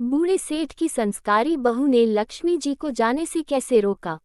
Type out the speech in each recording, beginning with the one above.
बूढ़े सेठ की संस्कारी बहू ने लक्ष्मी जी को जाने से कैसे रोका।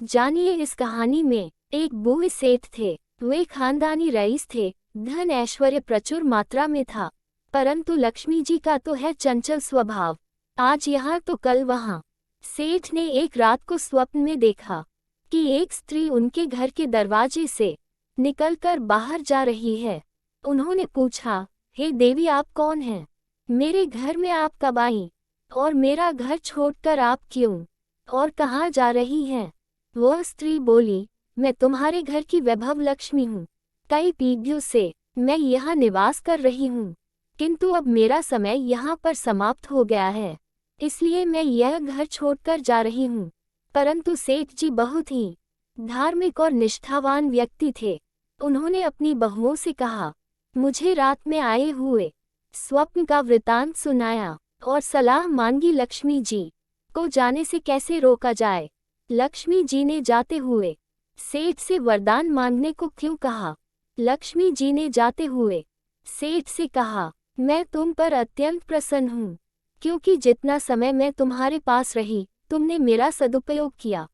जानिए इस कहानी में। एक बूढ़े सेठ थे। वे खानदानी रईस थे। धन ऐश्वर्य प्रचुर मात्रा में था, परंतु लक्ष्मी जी का तो है चंचल स्वभाव, आज यहाँ तो कल वहाँ। सेठ ने एक रात को स्वप्न में देखा कि एक स्त्री उनके घर के दरवाजे से निकलकर बाहर जा रही है। उन्होंने पूछा, हे देवी, आप कौन हैं? मेरे घर में आप कब आईं? और मेरा घर छोड़कर आप क्यों और कहाँ जा रही हैं? वह स्त्री बोली, मैं तुम्हारे घर की वैभव लक्ष्मी हूँ। कई पीढ़ियों से मैं यहाँ निवास कर रही हूँ, किंतु अब मेरा समय यहाँ पर समाप्त हो गया है, इसलिए मैं यह घर छोड़कर जा रही हूँ। परंतु सेठ जी बहुत ही धार्मिक और निष्ठावान व्यक्ति थे। उन्होंने अपनी बहुओं से कहा, मुझे रात में आए हुए स्वप्न का वृतांत सुनाया और सलाह मांगी लक्ष्मी जी को जाने से कैसे रोका जाए। लक्ष्मी जी ने जाते हुए सेठ से वरदान मांगने को क्यों कहा? लक्ष्मी जी ने जाते हुए सेठ से कहा, मैं तुम पर अत्यंत प्रसन्न हूँ, क्योंकि जितना समय मैं तुम्हारे पास रही तुमने मेरा सदुपयोग किया।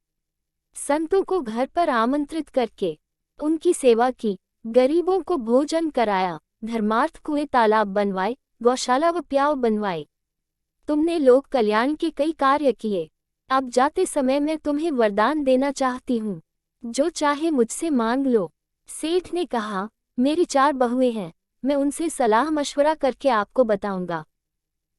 संतों को घर पर आमंत्रित करके उनकी सेवा की, गरीबों को भोजन कराया, धर्मार्थ कुएं तालाब बनवाए, गौशाला व प्याव बनवाए। तुमने लोक कल्याण के कई कार्य किए। अब जाते समय मैं तुम्हें वरदान देना चाहती हूँ, जो चाहे मुझसे मांग लो। सेठ ने कहा, मेरी 4 बहुएं हैं, मैं उनसे सलाह मशवरा करके आपको बताऊंगा।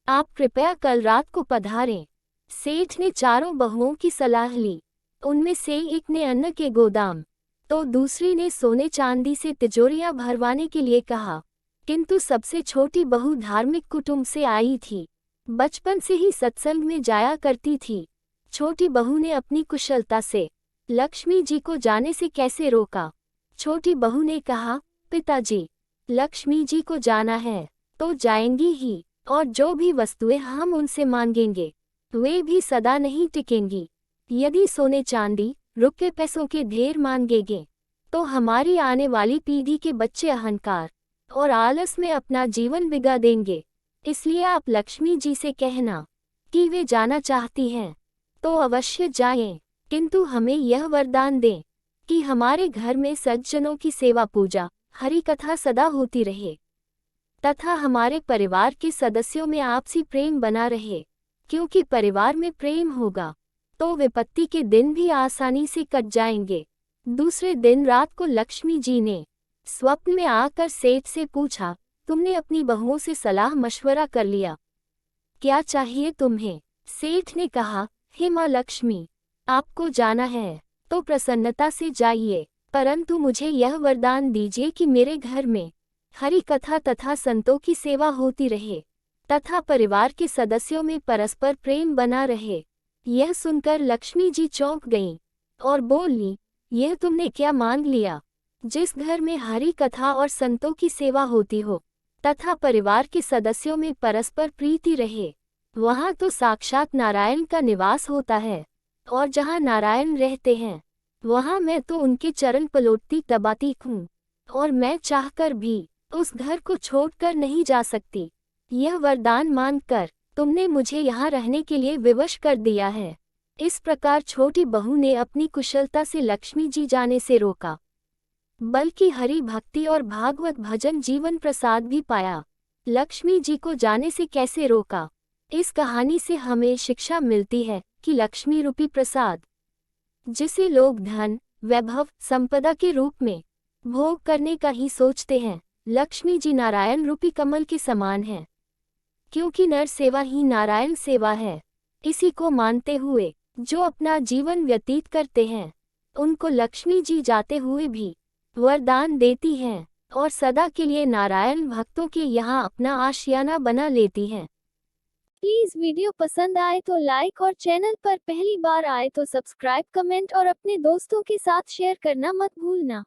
आप कृपया कल रात को पधारें। सेठ ने चारों बहुओं की सलाह ली। उनमें से एक ने अन्न के गोदाम तो दूसरी ने सोने चांदी से तिजोरियां भरवाने के लिए कहा, किंतु सबसे छोटी बहू धार्मिक कुटुंब से आई थी, बचपन से ही सत्संग में जाया करती थी। छोटी बहू ने अपनी कुशलता से लक्ष्मी जी को जाने से कैसे रोका। छोटी बहू ने कहा, पिताजी, लक्ष्मी जी को जाना है तो जाएंगी ही, और जो भी वस्तुएं हम उनसे मांगेंगे वे भी सदा नहीं टिकेंगी। यदि सोने चांदी रुपये पैसों के ढेर मांगेंगे तो हमारी आने वाली पीढ़ी के बच्चे अहंकार और आलस में अपना जीवन बिगा देंगे। इसलिए आप लक्ष्मी जी से कहना कि वे जाना चाहती हैं तो अवश्य जाएं, किंतु हमें यह वरदान दें कि हमारे घर में सज्जनों की सेवा पूजा हरि कथा सदा होती रहे, तथा हमारे परिवार के सदस्यों में आपसी प्रेम बना रहे, क्योंकि परिवार में प्रेम होगा तो विपत्ति के दिन भी आसानी से कट जाएंगे। दूसरे दिन रात को लक्ष्मी जी ने स्वप्न में आकर सेठ से पूछा, तुमने अपनी बहुओं से सलाह मशवरा कर लिया? क्या चाहिए तुम्हें? सेठ ने कहा, हे माँ लक्ष्मी, आपको जाना है तो प्रसन्नता से जाइए, परंतु मुझे यह वरदान दीजिए कि मेरे घर में हरि कथा तथा संतों की सेवा होती रहे, तथा परिवार के सदस्यों में परस्पर प्रेम बना रहे। यह सुनकर लक्ष्मी जी चौंक गईं और बोली, यह तुमने क्या मांग लिया? जिस घर में हरि कथा और संतों की सेवा होती हो तथा परिवार के सदस्यों में परस्पर प्रीति रहे, वहाँ तो साक्षात नारायण का निवास होता है, और जहाँ नारायण रहते हैं वहाँ मैं तो उनके चरण पलोटती दबाती हूँ, और मैं चाहकर भी उस घर को छोड़कर नहीं जा सकती। यह वरदान मानकर तुमने मुझे यहाँ रहने के लिए विवश कर दिया है। इस प्रकार छोटी बहू ने अपनी कुशलता से लक्ष्मी जी जाने से रोका, बल्कि हरि भक्ति और भागवत भजन जीवन प्रसाद भी पाया। लक्ष्मी जी को जाने से कैसे रोका? इस कहानी से हमें शिक्षा मिलती है कि लक्ष्मी रूपी प्रसाद, जिसे लोग धन, वैभव, संपदा के रूप में भोग करने का ही सोचते हैं, लक्ष्मी जी नारायण रूपी कमल के समान हैं, क्योंकि नर सेवा ही नारायण सेवा है। इसी को मानते हुए जो अपना जीवन व्यतीत करते हैं उनको लक्ष्मी जी जाते हुए भी वरदान देती हैं और सदा के लिए नारायण भक्तों के यहाँ अपना आशियाना बना लेती हैं। प्लीज वीडियो पसंद आए तो लाइक और चैनल पर पहली बार आए तो सब्सक्राइब, कमेंट और अपने दोस्तों के साथ शेयर करना मत भूलना।